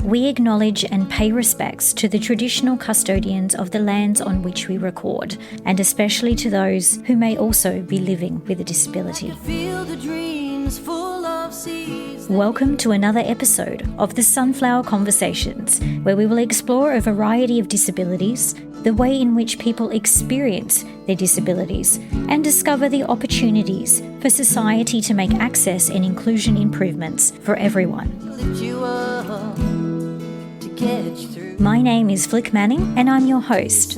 we acknowledge and pay respects to the traditional custodians of the lands on which we record, and especially to those who may also be living with a disability. Welcome to another episode of the Sunflower Conversations, where we will explore a variety of disabilities, the way in which people experience their disabilities, and discover the opportunities for society to make access and inclusion improvements for everyone. My name is Flick Manning and I'm your host.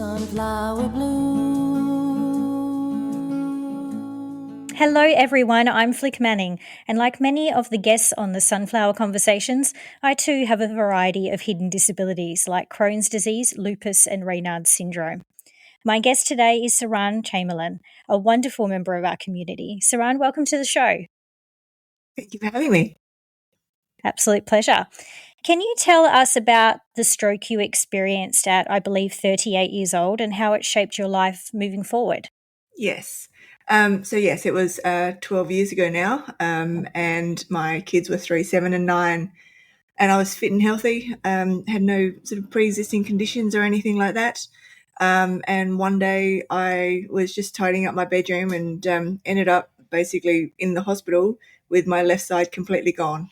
Hello everyone, I'm Flick Manning, and like many of the guests on the Sunflower Conversations, I too have a variety of hidden disabilities like Crohn's disease, lupus and Raynaud's syndrome. My guest today is Saran Chamberlain, a wonderful member of our community. Saran, welcome to the show. Thank you for having me. Absolute pleasure. Can you tell us about the stroke you experienced at, I believe, 38 years old and how it shaped your life moving forward? Yes. It was 12 years ago now, and my kids were 3, 7 and 9, and I was fit and healthy, had no sort of pre-existing conditions or anything like that. And one day I was just tidying up my bedroom and ended up basically in the hospital with my left side completely gone.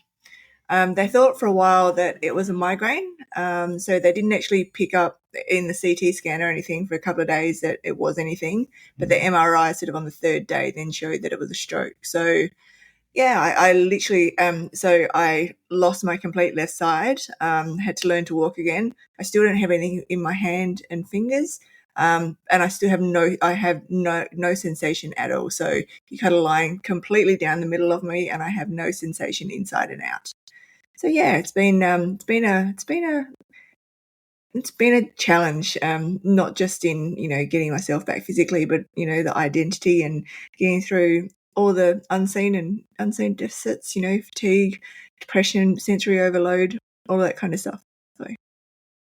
They thought for a while that it was a migraine, so they didn't actually pick up in the CT scan or anything for a couple of days that it was anything, but the MRI sort of on the third day then showed that it was a stroke. So, yeah, I literally, I lost my complete left side, had to learn to walk again. I still don't have anything in my hand and fingers, and I still have no sensation at all. So you cut a line completely down the middle of me, and I have no sensation inside and out. So yeah, it's been a challenge, not just in getting myself back physically, but the identity and getting through all the unseen deficits, fatigue, depression, sensory overload, all that kind of stuff. So.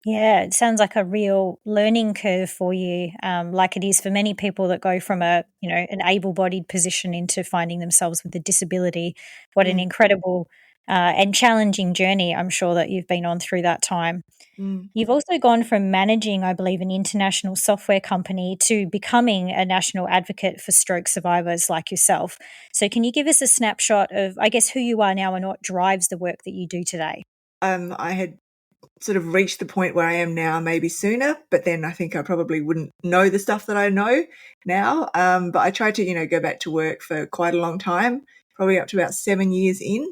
Yeah, it sounds like a real learning curve for you, like it is for many people that go from an able-bodied position into finding themselves with a disability. What an incredible and challenging journey I'm sure that you've been on through that time. You've also gone from managing, I believe, an international software company to becoming a national advocate for stroke survivors like yourself. So can you give us a snapshot of, I guess, who you are now and what drives the work that you do today? I had sort of reached the point where I am now maybe sooner, but then I think I probably wouldn't know the stuff that I know now. But I tried to, go back to work for quite a long time, probably up to about 7 years in,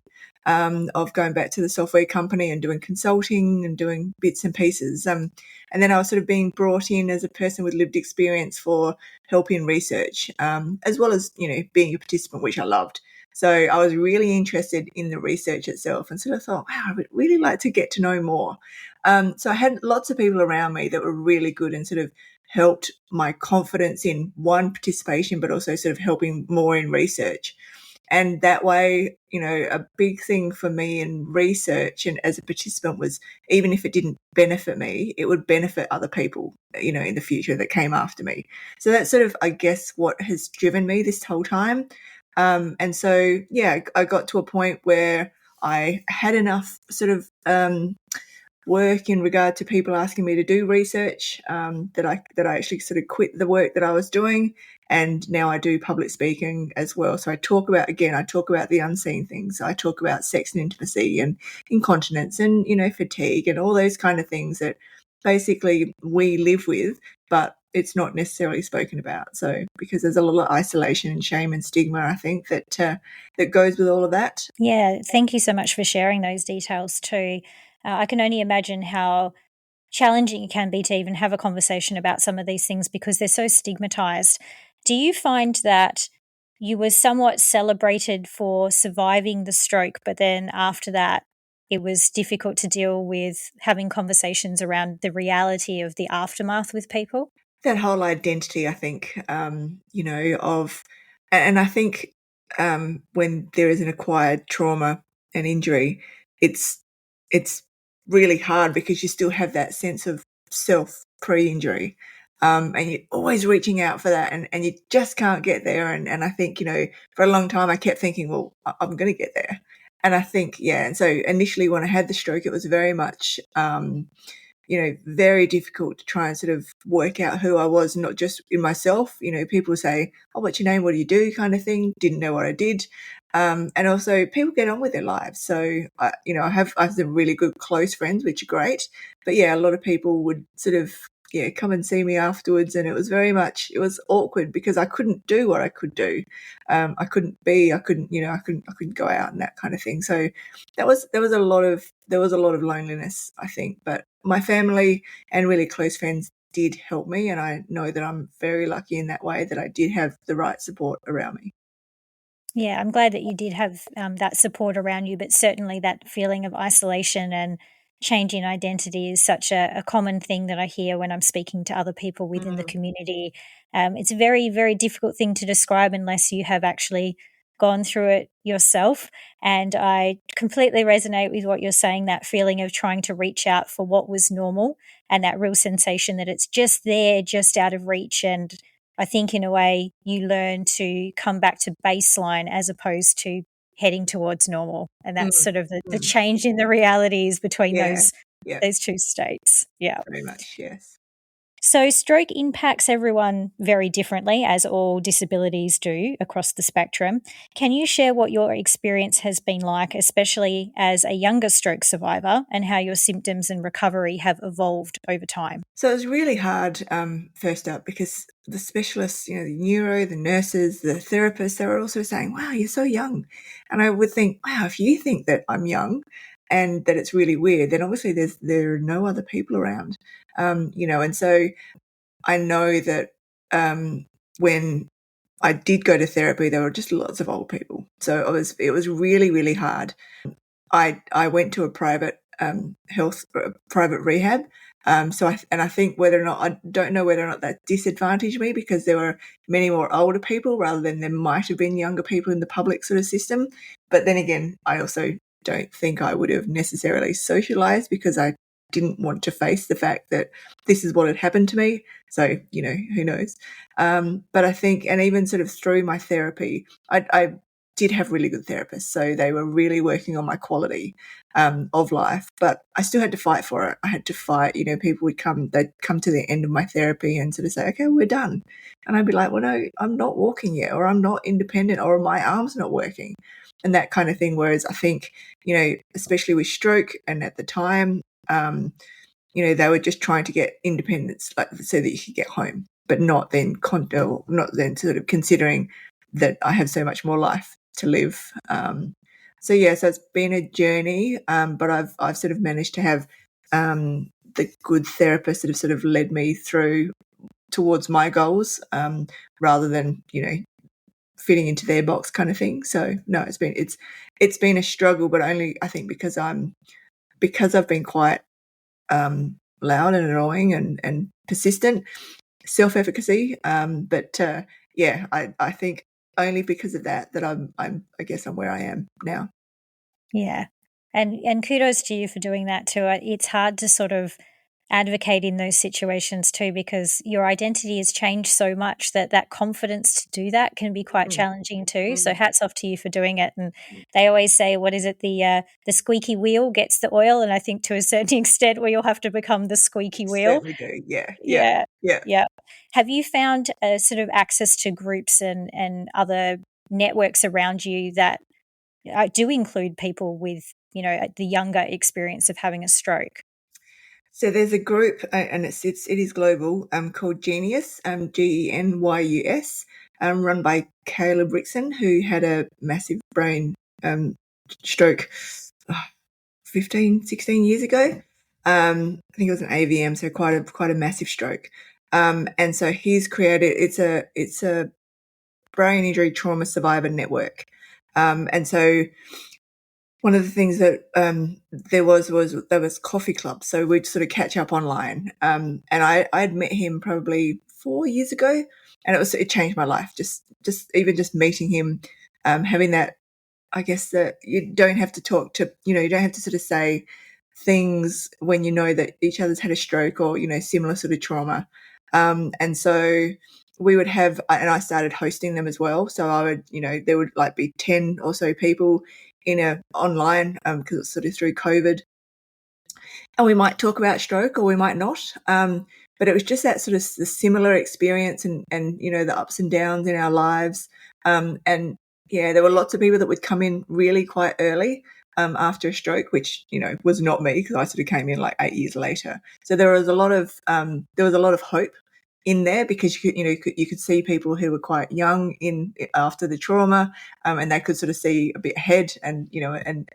of going back to the software company and doing consulting and doing bits and pieces. And then I was sort of being brought in as a person with lived experience for help in research, as well as, being a participant, which I loved. So I was really interested in the research itself and sort of thought, wow, I would really like to get to know more. So I had lots of people around me that were really good and sort of helped my confidence in one, participation, but also sort of helping more in research. And that way, a big thing for me in research and as a participant was even if it didn't benefit me, it would benefit other people, in the future that came after me. So that's sort of, I guess, what has driven me this whole time. And so, yeah, I got to a point where I had enough sort of work in regard to people asking me to do research, that I actually sort of quit the work that I was doing, and now I do public speaking as well. So I talk about the unseen things. I talk about sex and intimacy and incontinence and fatigue and all those kind of things that basically we live with, but it's not necessarily spoken about. So because there's a lot of isolation and shame and stigma, I think that goes with all of that. Yeah, thank you so much for sharing those details too. I can only imagine how challenging it can be to even have a conversation about some of these things because they're so stigmatized. Do you find that you were somewhat celebrated for surviving the stroke, but then after that, it was difficult to deal with having conversations around the reality of the aftermath with people? That whole identity, I think, and I think when there is an acquired trauma and injury, it's really hard because you still have that sense of self pre-injury, and you're always reaching out for that, and you just can't get there. And I think, for a long time I kept thinking, well, I'm going to get there. And I think, yeah, and so initially when I had the stroke, it was very much, very difficult to try and sort of work out who I was, not just in myself. People say, "Oh, what's your name? What do you do?" kind of thing. Didn't know what I did. And also people get on with their lives. So, I have some really good close friends, which are great. But yeah, a lot of people would sort of, yeah, come and see me afterwards. And it was very much, it was awkward because I couldn't do what I could do. I couldn't go out and that kind of thing. So there was a lot of loneliness, I think. But my family and really close friends did help me, and I know that I'm very lucky in that way that I did have the right support around me. Yeah, I'm glad that you did have that support around you, but certainly that feeling of isolation and changing identity is such a common thing that I hear when I'm speaking to other people within the Mm, community. It's a very, very difficult thing to describe unless you have actually gone through it yourself. And I completely resonate with what you're saying, that feeling of trying to reach out for what was normal and that real sensation that it's just there, just out of reach. And I think in a way you learn to come back to baseline as opposed to heading towards normal. And that's mm, sort of the mm. change in the realities between Yeah, yeah, those two states. Yeah. very much, yes. So stroke impacts everyone very differently, as all disabilities do across the spectrum. Can you share what your experience has been like, especially as a younger stroke survivor, and how your symptoms and recovery have evolved over time? So it was really hard, first up, because the specialists, the neuro, the nurses, the therapists, they were also saying, "Wow, you're so young." And I would think, "Wow, if you think that I'm young and that it's really weird, then obviously there are no other people around." And so I know that, when I did go to therapy, there were just lots of old people. So it was really, really hard. I went to a private, private rehab. I think whether or not, I don't know whether or not that disadvantaged me, because there were many more older people rather than there might have been younger people in the public sort of system. But then again, I also don't think I would have necessarily socialized, because I didn't want to face the fact that this is what had happened to me. So, who knows? But I think, and even sort of through my therapy, I did have really good therapists. So they were really working on my quality, of life. But I still had to fight for it. I had to fight. People they'd come to the end of my therapy and sort of say, "Okay, we're done." And I'd be like, "Well, no, I'm not walking yet, or I'm not independent, or my arm's not working," and that kind of thing. Whereas I think, especially with stroke, and at the time, they were just trying to get independence, like, so that you could get home, but not then sort of considering that I have so much more life to live. So it's been a journey, but I've sort of managed to have, the good therapists that have sort of led me through towards my goals, rather than fitting into their box kind of thing. So no, it's been a struggle, but only, I think, because I've been quite, loud and annoying and persistent, self-efficacy. But yeah, I think only because of that I guess I'm where I am now. Yeah. And kudos to you for doing that too. It's hard to sort of advocate in those situations too, because your identity has changed so much that that confidence to do that can be quite Mm, challenging too. So mm, hats off to you for doing it. And they always say, what is it? The squeaky wheel gets the oil. And I think to a certain extent, we all have to become the squeaky wheel. certainly do. Yeah, yeah, Yeah. yeah. Yeah. Have you found sort of access to groups and other networks around you that I do include people with, the younger experience of having a stroke? So there's a group, and it is global, called Genius, GENYUS, run by Caleb Rickson, who had a massive brain, stroke, oh, 15, 16 years ago. I think it was an AVM, so quite a massive stroke. And so he's created, it's a brain injury trauma survivor network. And so one of the things that, there was coffee clubs, so we'd sort of catch up online. And I'd met him probably 4 years ago, and it changed my life. Just even just meeting him, having that, I guess, that you don't have to talk to, you don't have to sort of say things when you know that each other's had a stroke, or, similar sort of trauma. And so we would have, and I started hosting them as well. So I would, there would like be 10 or so people in a online, because it's sort of through COVID, and we might talk about stroke or we might not. But it was just that sort of the similar experience, and the ups and downs in our lives. And yeah, there were lots of people that would come in really quite early after a stroke, which was not me, because I sort of came in like 8 years later. So there was a lot of hope in there, because you could see people who were quite young in after the trauma, and they could sort of see a bit ahead, and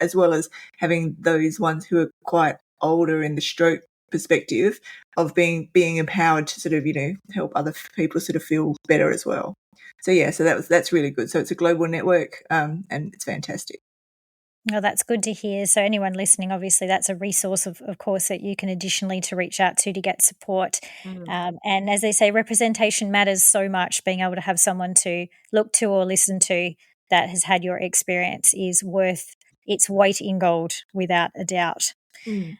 as well as having those ones who are quite older in the stroke perspective of being empowered to sort of help other people sort of feel better as well. So yeah, so that's really good. So it's a global network, and it's fantastic. Well, that's good to hear. So anyone listening, obviously that's a resource of course that you can additionally to reach out to get support. And as they say, representation matters so much. Being able to have someone to look to or listen to that has had your experience is worth its weight in gold, without a doubt. Mm.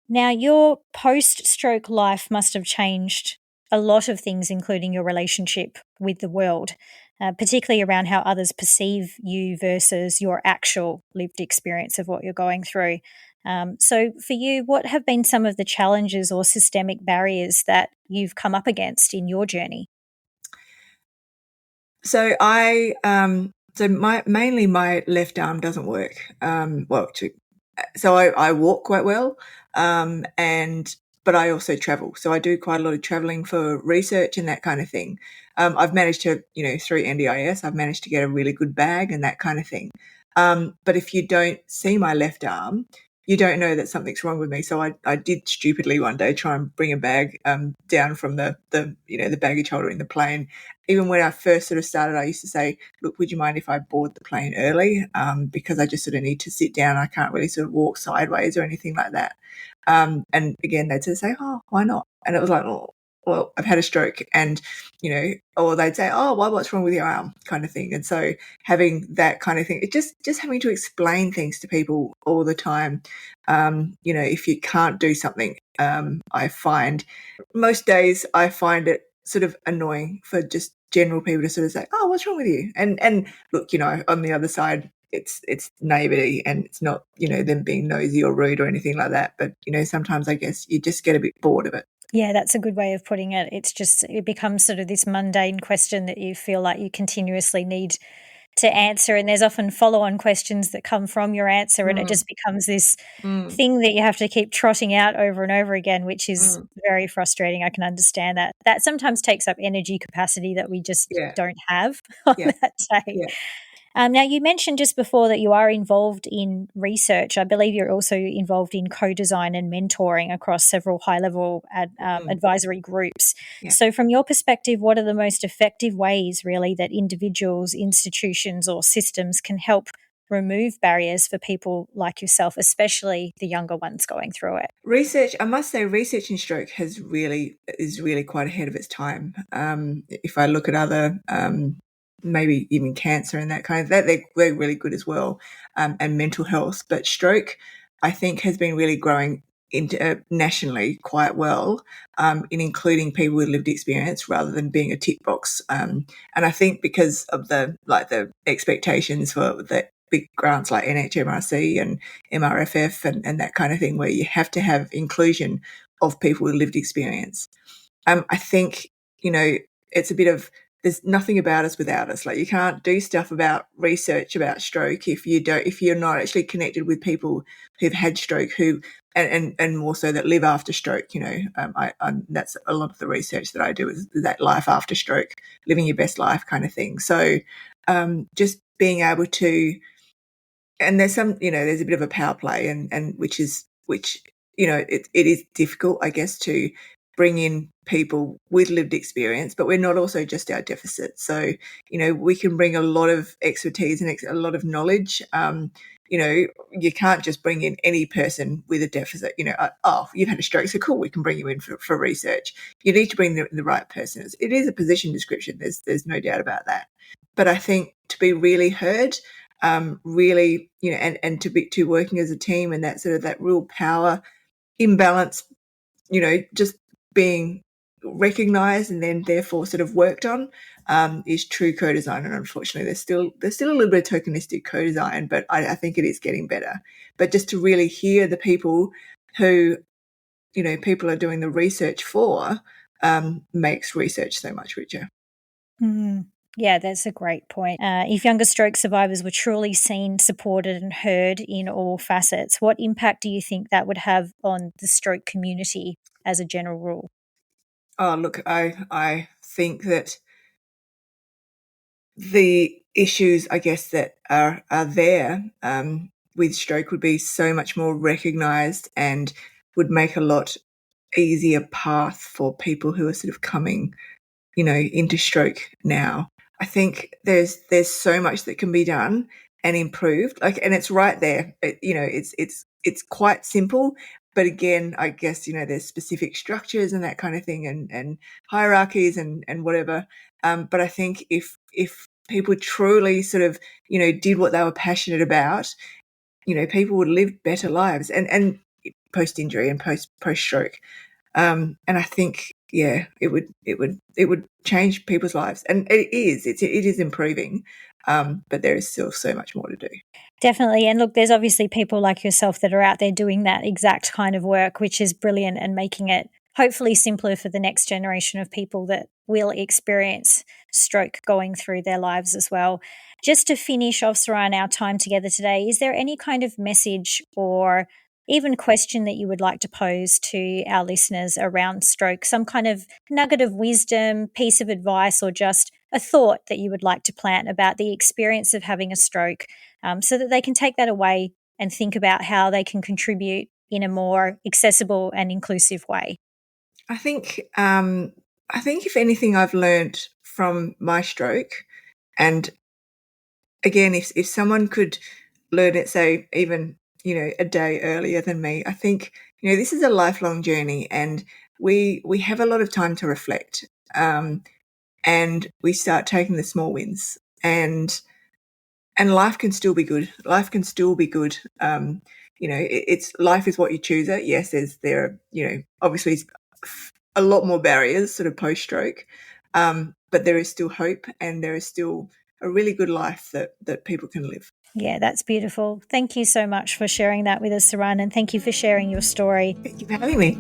Now, your post-stroke life must have changed a lot of things, including your relationship with the world, particularly around how others perceive you versus your actual lived experience of what you're going through. So, for you, what have been some of the challenges or systemic barriers that you've come up against in your journey? So mainly my left arm doesn't work. So I walk quite well, and but I also travel. So I do quite a lot of traveling for research and that kind of thing. I've managed to, through NDIS, I've managed to get a really good bag and that kind of thing. But if you don't see my left arm, you don't know that something's wrong with me. So I did stupidly one day try and bring a bag down from the baggage holder in the plane. Even when I first sort of started, I used to say, look, would you mind if I board the plane early? Because I just sort of need to sit down. I can't really sort of walk sideways or anything like that. And again, they'd sort of say, oh, why not? And it was like, oh, well, I've had a stroke, and, or they'd say, oh, well, what's wrong with your arm, kind of thing. And so having that kind of thing, it just having to explain things to people all the time. If you can't do something, I find most days I find it sort of annoying for just general people to sort of say, oh, what's wrong with you? And look, on the other side, it's naivety, and it's not, them being nosy or rude or anything like that. But, sometimes I guess you just get a bit bored of it. Yeah, that's a good way of putting it. It becomes sort of this mundane question that you feel like you continuously need to answer. And there's often follow on questions that come from your answer, and it Mm, just becomes this mm, thing that you have to keep trotting out over and over again, which is mm. very frustrating. I can understand that. That sometimes takes up energy capacity that we just Yeah, don't have on yeah, that day. yeah. Now, you mentioned just before that you are involved in research. I believe you're also involved in co design and mentoring across several high level Mm, advisory groups. yeah. So, from your perspective, what are the most effective ways, really, that individuals, institutions, or systems can help remove barriers for people like yourself, especially the younger ones going through it? Research, I must say, research in stroke is really quite ahead of its time. If I look at other, maybe even cancer and that kind of that, they're really good as well, and mental health. But stroke, I think, has been really growing into nationally quite well, in including people with lived experience rather than being a tick box. And I think because of the expectations for the big grants like NHMRC and MRFF and that kind of thing, where you have to have inclusion of people with lived experience. I think, it's a bit of, there's nothing about us without us. Like, you can't do stuff about research about stroke if you're not actually connected with people who've had stroke, and more so that live after stroke. That's a lot of the research that I do, is that life after stroke, living your best life kind of thing. So just being able to, and there's a bit of a power play, and which it is difficult, I guess, to bring in people with lived experience, but we're not also just our deficits. So we can bring a lot of expertise and a lot of knowledge. You can't just bring in any person with a deficit. Oh, you've had a stroke, so cool, we can bring you in for research. You need to bring the right person. It is a position description. There's no doubt about that. But I think to be really heard, really, and to working as a team, and that sort of that real power imbalance, just being recognized and then therefore sort of worked on. is true co-design. And unfortunately, there's still a little bit of tokenistic co-design, but I think it is getting better. But just to really hear the people who, people are doing the research for, makes research so much richer. Mm. Yeah, that's a great point. If younger stroke survivors were truly seen, supported, and heard in all facets, what impact do you think that would have on the stroke community as a general rule? Oh, look, I think that the issues, I guess, that are there with stroke would be so much more recognised and would make a lot easier path for people who are sort of coming, into stroke now. I think there's so much that can be done and improved, and it's right there. It's quite simple, but again, I guess there's specific structures and that kind of thing, and hierarchies and whatever. But I think if people truly sort of did what they were passionate about, people would live better lives and post injury and post stroke. And I think, yeah, it would change people's lives, and it is improving, but there is still so much more to do. Definitely. And look, there's obviously people like yourself that are out there doing that exact kind of work, which is brilliant and making it hopefully simpler for the next generation of people that will experience stroke going through their lives as well. Just to finish off, Saran, our time together today, is there any kind of message or even question that you would like to pose to our listeners around stroke? Some kind of nugget of wisdom, piece of advice, or just a thought that you would like to plant about the experience of having a stroke, so that they can take that away and think about how they can contribute in a more accessible and inclusive way? I think if anything I've learned from my stroke, and again, if someone could learn it, say even a day earlier than me, I think this is a lifelong journey, and we have a lot of time to reflect, and we start taking the small wins, and life can still be good. Life can still be good. It's life is what you choose it. Yes, there are obviously a lot more barriers sort of post stroke, but there is still hope, and there is still a really good life that people can live. Yeah, that's beautiful. Thank you so much for sharing that with us, Saran, and thank you for sharing your story. Thank you for having me.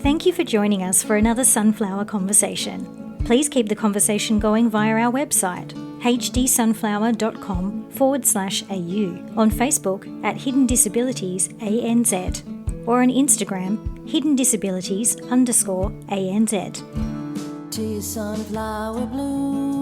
Thank you for joining us for another Sunflower Conversation. Please keep the conversation going via our website, hdsunflower.com/au, on Facebook at Hidden Disabilities ANZ, or on Instagram, Hidden Disabilities _ANZ. To your sunflower bloom.